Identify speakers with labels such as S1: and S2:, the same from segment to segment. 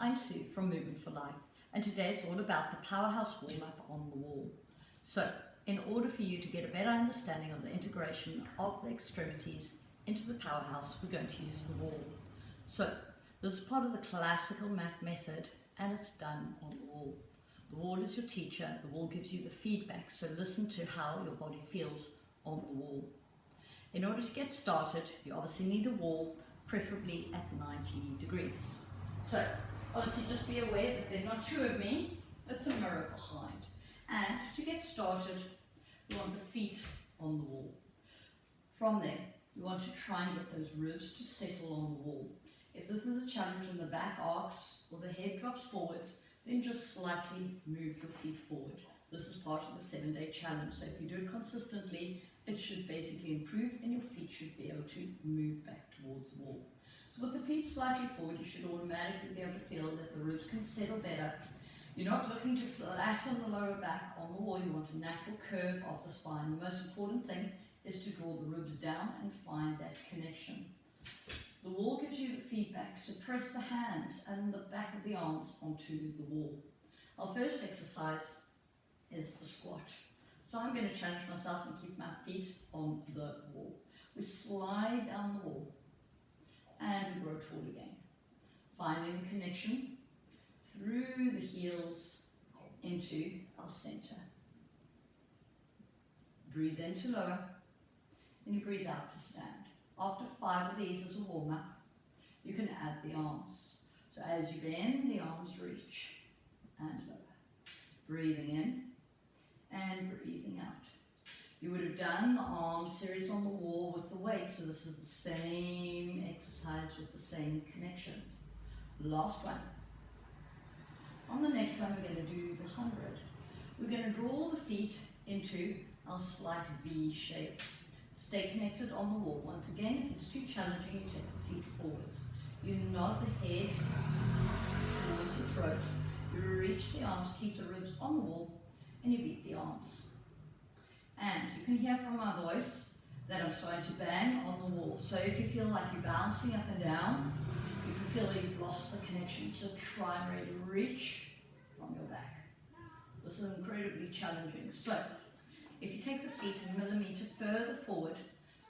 S1: I'm Sue from Movement for Life, and today it's all about the powerhouse warm-up on the wall. So, in order for you to get a better understanding of the integration of the extremities into the powerhouse, we're going to use the wall. So, this is part of the classical mat method, and it's done on the wall. The wall is your teacher, the wall gives you the feedback, so listen to how your body feels on the wall. In order to get started, you obviously need a wall, preferably at 90 degrees. So, obviously just be aware that there are not two of me, it's a mirror behind. And to get started, you want the feet on the wall. From there, you want to try and get those ribs to settle on the wall. If this is a challenge and the back arcs or the head drops forwards, then just slightly move your feet forward. This is part of the 7-day challenge, so if you do it consistently, it should basically improve and your feet should be able to move back towards the wall. So with the feet slightly forward, you should automatically be able to feel that the ribs can settle better. You're not looking to flatten the lower back on the wall, you want a natural curve of the spine. The most important thing is to draw the ribs down and find that connection. The wall gives you the feedback, so press the hands and the back of the arms onto the wall. Our first exercise is the squat. So I'm going to challenge myself and keep my feet on the wall. We slide down the wall and we grow tall again. Finding the connection through the heels into our center. Breathe in to lower and you breathe out to stand. After 5 of these as a warm-up, you can add the arms. So as you bend, the arms reach and lower. Breathing in and breathing out. You would have done the arm series on the wall with the weight, so this is the same exercise with the same connections. Last one. On the next one, we're going to do the 100. We're going to draw the feet into our slight V shape. Stay connected on the wall. Once again, if it's too challenging, you take the feet forwards. You nod the head towards your throat. You reach the arms, keep the ribs on the wall, and you beat the arms. And you can hear from my voice that I'm starting to bang on the wall. So if you feel like you're bouncing up and down, you can feel that you've lost the connection. So try and really reach from your back. This is incredibly challenging. So if you take the feet a millimeter further forward,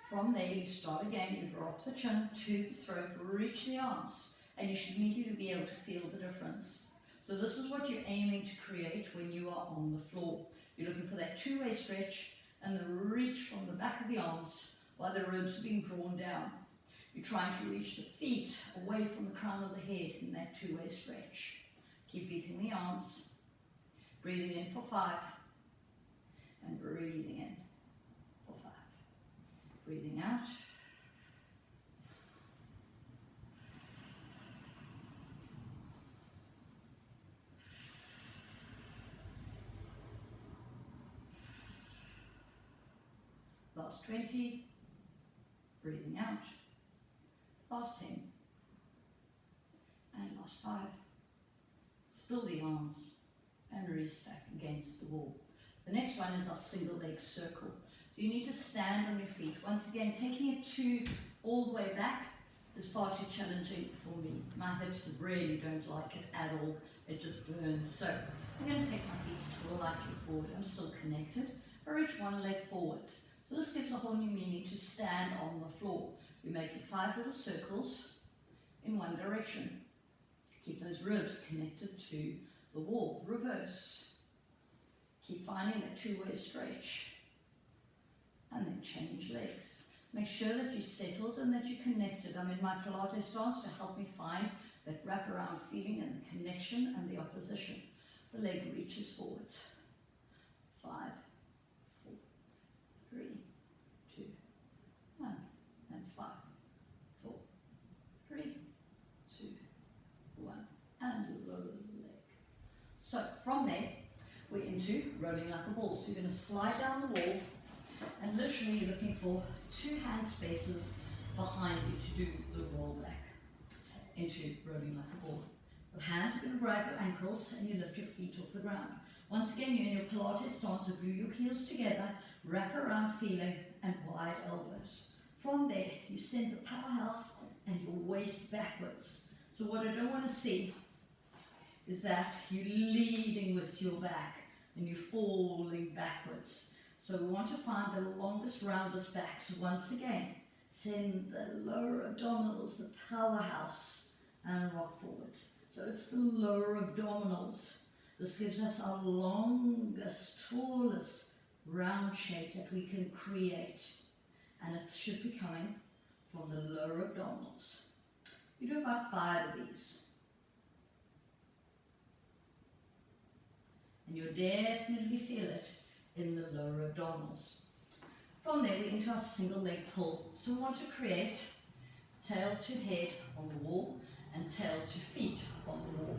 S1: from there you start again, you drop the chin to the throat, reach the arms, and you should immediately be able to feel the difference. So this is what you're aiming to create when you are on the floor. You're looking for that two-way stretch and the reach from the back of the arms while the ribs are being drawn down. You're trying to reach the feet away from the crown of the head in that two-way stretch. Keep beating the arms. Breathing in for 5. And breathing in for 5. Breathing out. Last 20. Breathing out. Last 10. And last 5. Still the arms. And restack against the wall. The next one is our single leg circle. So you need to stand on your feet. Once again, taking it to all the way back is far too challenging for me. My hips really don't like it at all. It just burns. So I'm going to take my feet slightly forward. I'm still connected. I reach one leg forward. So this gives a whole new meaning to stand on the floor. We make 5 little circles in one direction. Keep those ribs connected to the wall. Reverse. Keep finding that two-way stretch. And then change legs. Make sure that you're settled and that you're connected. I'm in my Pilates stance to help me find that wraparound feeling and the connection and the opposition. The leg reaches forwards. 5, 4, 3, 2, 1. And 5, 4, 3, 2, 1. And lower the leg. So from there, we're into rolling like a ball. So you're going to slide down the wall and literally you're looking for 2 hand spaces behind you to do the roll back into rolling like a ball. The hands are going to grab your ankles and you lift your feet off the ground. Once again, you're in your Pilates stance, so glue your heels together, wrap around feeling and wide elbows. From there, you send the powerhouse and your waist backwards. So what I don't want to see is that you're leading with your back and you're falling backwards. So we want to find the longest, roundest back. So once again, send the lower abdominals, the powerhouse, and rock forwards. So it's the lower abdominals. This gives us our longest, tallest, round shape that we can create. And it should be coming from the lower abdominals. You do about 5 of these. And you'll definitely feel it in the lower abdominals. From there, we're into our single leg pull. So we want to create tail to head on the wall and tail to feet on the wall.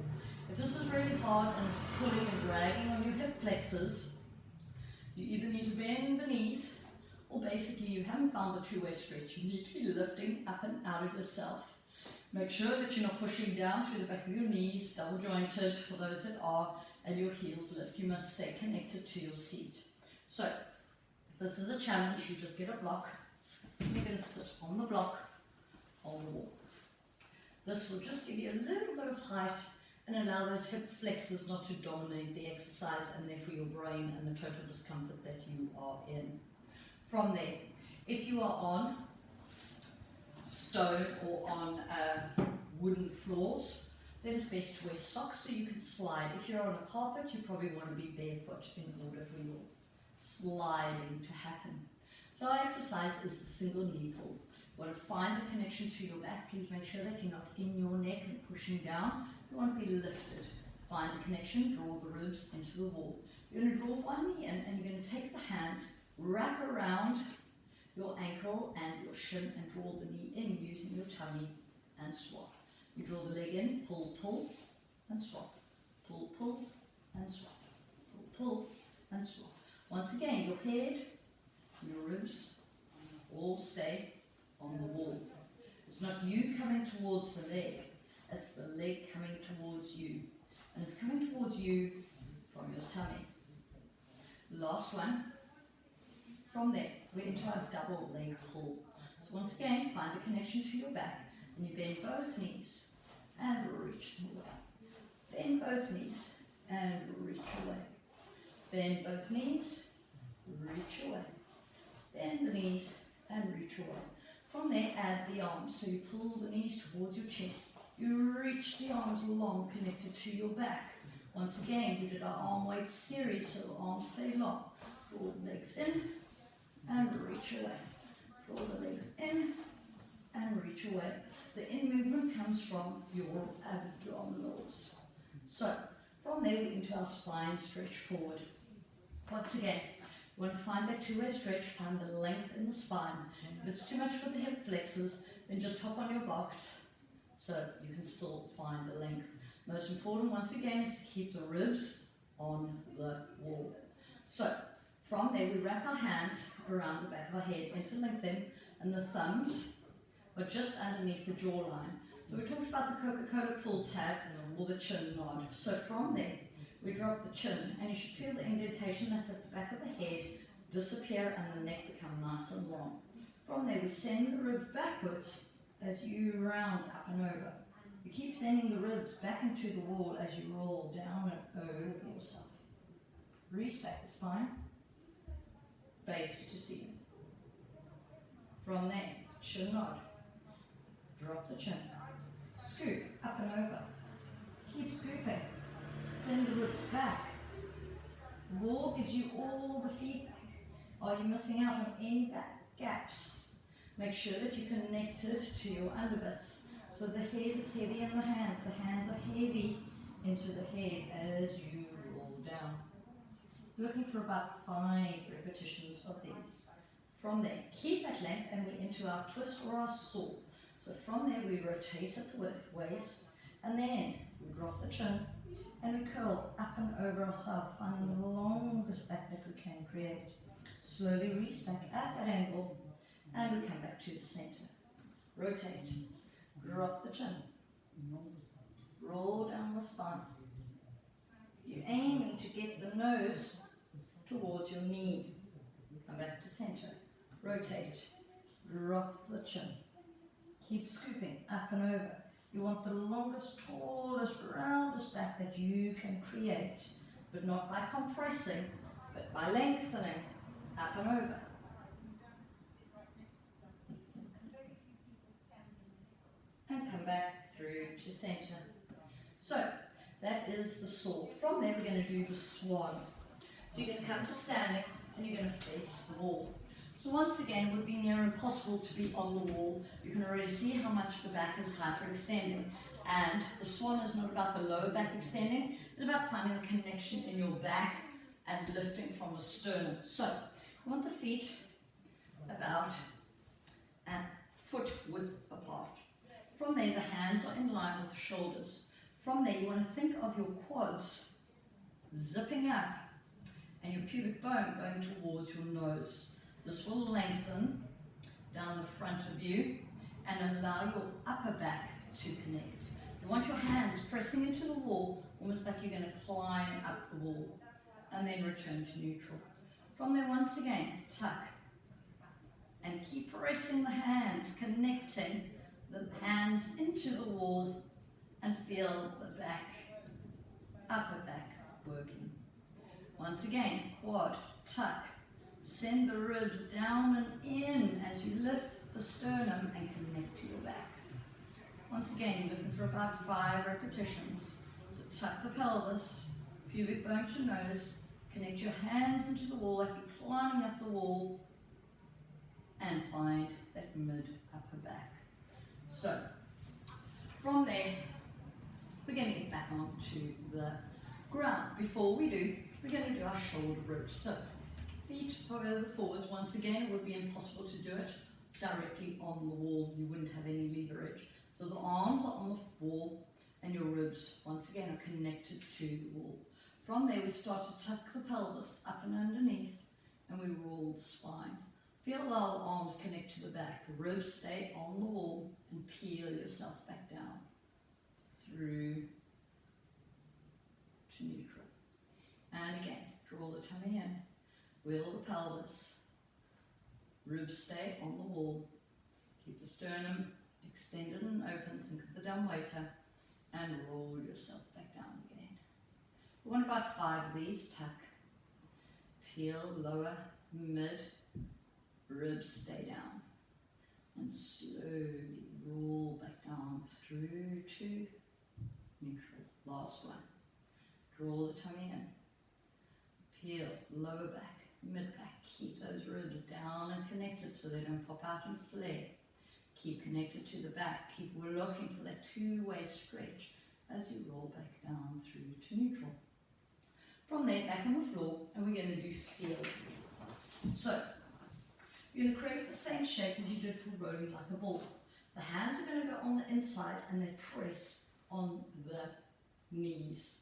S1: If this is really hard and pulling and dragging on your hip flexors, you either need to bend the knees or basically you haven't found the two-way stretch. You need to be lifting up and out of yourself. Make sure that you're not pushing down through the back of your knees, double jointed for those that are, and your heels lift. You must stay connected to your seat. So, if this is a challenge, you just get a block. You're going to sit on the block on the wall. This will just give you a little bit of height and allow those hip flexors not to dominate the exercise and therefore your brain and the total discomfort that you are in. From there, if you are on stone or on wooden floors, then it's best to wear socks so you can slide. If you're on a carpet, you probably want to be barefoot in order for your sliding to happen. So our exercise is the single knee pull. You want to find the connection to your back. Please make sure that you're not in your neck and pushing down. You want to be lifted. Find the connection, draw the ribs into the wall. You're going to draw one knee in and you're going to take the hands, wrap around your ankle and your shin and draw the knee in using your tummy and swap. You draw the leg in, pull, pull, and swap. Pull, pull, and swap. Pull, pull, and swap. Once again, your head, your ribs, all stay on the wall. It's not you coming towards the leg, it's the leg coming towards you. And it's coming towards you from your tummy. Last one. From there, we're into our double leg pull. So once again, find the connection to your back and you bend both knees and reach them away. Bend both knees and reach away. Bend both knees, reach away. Bend the knees and reach away. From there, add the arms. So you pull the knees towards your chest. You reach the arms long, connected to your back. Once again, we did our arm weight series, so the arms stay long. Draw the legs in and reach away. Draw the legs in and reach away. The in movement comes from your abdominals. So, from there we're into our spine stretch forward. Once again, you want to find that two-way stretch, find the length in the spine. If it's too much for the hip flexors, then just hop on your box so you can still find the length. Most important, once again, is to keep the ribs on the wall. So, from there we wrap our hands around the back of our head, interlink them, and the thumbs are just underneath the jawline. So we talked about the Coca-Cola pull tab or the chin nod. So from there, we drop the chin, and you should feel the indentation that's at the back of the head disappear and the neck become nice and long. From there, we send the ribs backwards as you round up and over. You keep sending the ribs back into the wall as you roll down and over yourself. Restack the spine, base to ceiling. From there, chin nod. Drop the chin. Scoop up and over. Keep scooping. Send the ribs back. The wall gives you all the feedback. Are you missing out on any back gaps? Make sure that you're connected to your underbits. So the head is heavy in the hands. The hands are heavy into the head as you roll down. Looking for about 5 repetitions of these. From there, keep that length and we're into our twist or our saw. So from there we rotate at the waist and then we drop the chin and we curl up and over ourselves, finding the longest back that we can create. Slowly restack at that angle and we come back to the center. Rotate, drop the chin, roll down the spine. You're aiming to get the nose towards your knee. Come back to center. Rotate, drop the chin. Keep scooping up and over. You want the longest, tallest, roundest back that you can create, but not by compressing, but by lengthening up and over. And come back through to center. So that is the sword. From there we're going to do the swan. So you're going to come to standing and you're going to face the wall. So once again, it would be near impossible to be on the wall. You can already see how much the back is hyperextending. And the swan is not about the lower back extending, it's about finding a connection in your back and lifting from the sternum. So you want the feet about a foot width apart. From there, the hands are in line with the shoulders. From there, you want to think of your quads zipping up and your pubic bone going towards your nose. This will lengthen down the front of you and allow your upper back to connect. You want your hands pressing into the wall, almost like you're going to climb up the wall, and then return to neutral. From there, once again, tuck. And keep pressing the hands, connecting the hands into the wall, and feel the back, upper back working. Once again, quad, tuck. Send the ribs down and in as you lift the sternum and connect to your back. Once again, you're looking for about 5 repetitions. So tuck the pelvis, pubic bone to nose, connect your hands into the wall like you're climbing up the wall, and find that mid-upper back. So, from there, we're going to get back onto the ground. Before we do, we're going to do our shoulder bridge. So, feet further forwards. Once again, it would be impossible to do it directly on the wall. You wouldn't have any leverage. So the arms are on the wall and your ribs, once again, are connected to the wall. From there, we start to tuck the pelvis up and underneath, and we roll the spine. Feel how the arms connect to the back. Ribs stay on the wall, and peel yourself back down through to neutral. And again, draw the tummy in. Wheel the pelvis, ribs stay on the wall, keep the sternum extended and open, think of the dumb waiter, and roll yourself back down again. We want about 5 of these. Tuck, peel, lower, mid, ribs stay down, and slowly roll back down through to neutral. Last one. Draw the tummy in, peel, lower back, mid-back, keep those ribs down and connected so they don't pop out and flare. Keep connected to the back, keep looking for that 2-way stretch as you roll back down through to neutral. From there, back on the floor, and we're going to do seal. So, you're going to create the same shape as you did for rolling like a ball. The hands are going to go on the inside and they press on the knees.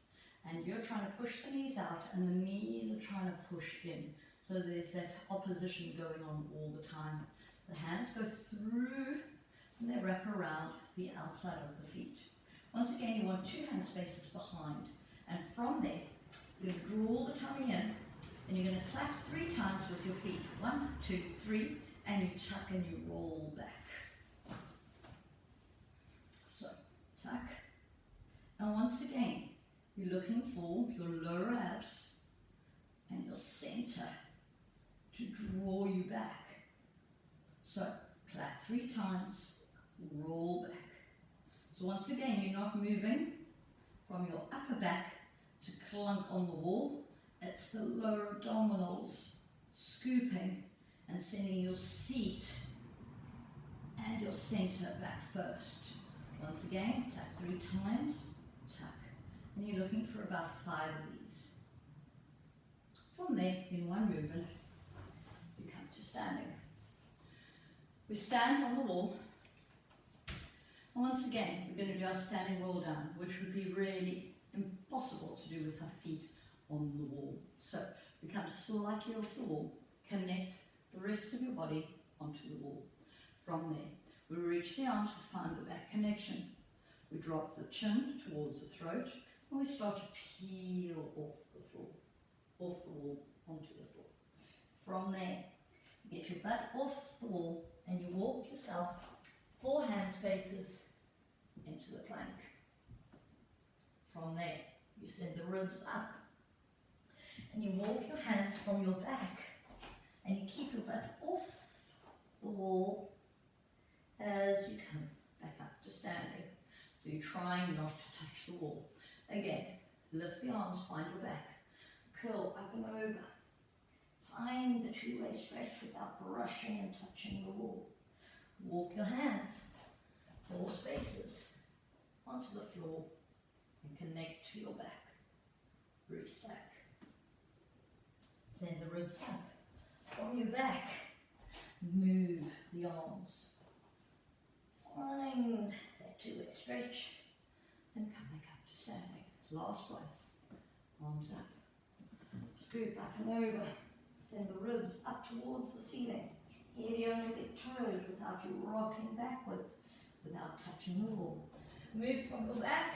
S1: And you're trying to push the knees out and the knees are trying to push in. So there's that opposition going on all the time. The hands go through and they wrap around the outside of the feet. Once again, you want 2 hand spaces behind. And from there, you draw the tummy in and you're going to clap 3 times with your feet. 1, 2, 3, and you tuck and you roll back. So, tuck. And once again, you're looking for your lower abs and your center to draw you back. So, clap 3 times, roll back. So once again, you're not moving from your upper back to clunk on the wall. It's the lower abdominals scooping and sending your seat and your center back first. Once again, tap 3 times, tuck. And you're looking for about 5 of these. From there, in one movement, you come to standing. We stand on the wall. And once again, we're going to do our standing roll down, which would be really impossible to do with our feet on the wall. So we come slightly off the wall, connect the rest of your body onto the wall. From there, we reach the arms to find the back connection. We drop the chin towards the throat, and we start to peel off the floor, off the wall onto the floor. From there, you get your butt off the wall and you walk yourself 4 hand spaces into the plank. From there, you send the ribs up and you walk your hands from your back and you keep your butt off the wall as you come back up to standing. So you're trying not to touch the wall. Again, lift the arms, find your back, curl up and over. Find the two-way stretch without brushing and touching the wall. Walk your hands 4 spaces onto the floor and connect to your back. Restack. Send the ribs up. From your back, move the arms. Find that two-way stretch and come back up to standing. Last one. Arms up. Scoop up and over. Send the ribs up towards the ceiling. Heavy on your big toes without you rocking backwards, without touching the wall. Move from your back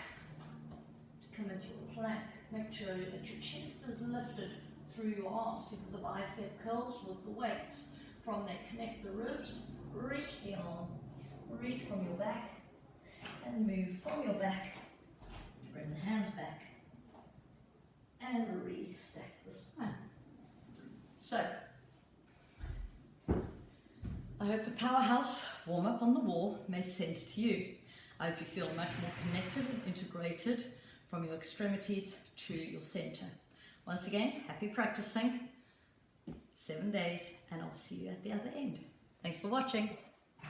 S1: to come into your plank. Make sure that your chest is lifted through your arms. So the bicep curls with the weights. From there, connect the ribs, reach the arm, reach from your back, and move from your back to bring the hands back and restack the spine. So, I hope the powerhouse warm-up on the wall made sense to you. I hope you feel much more connected and integrated from your extremities to your center. Once again, happy practicing, 7 days, and I'll see you at the other end. Thanks for watching.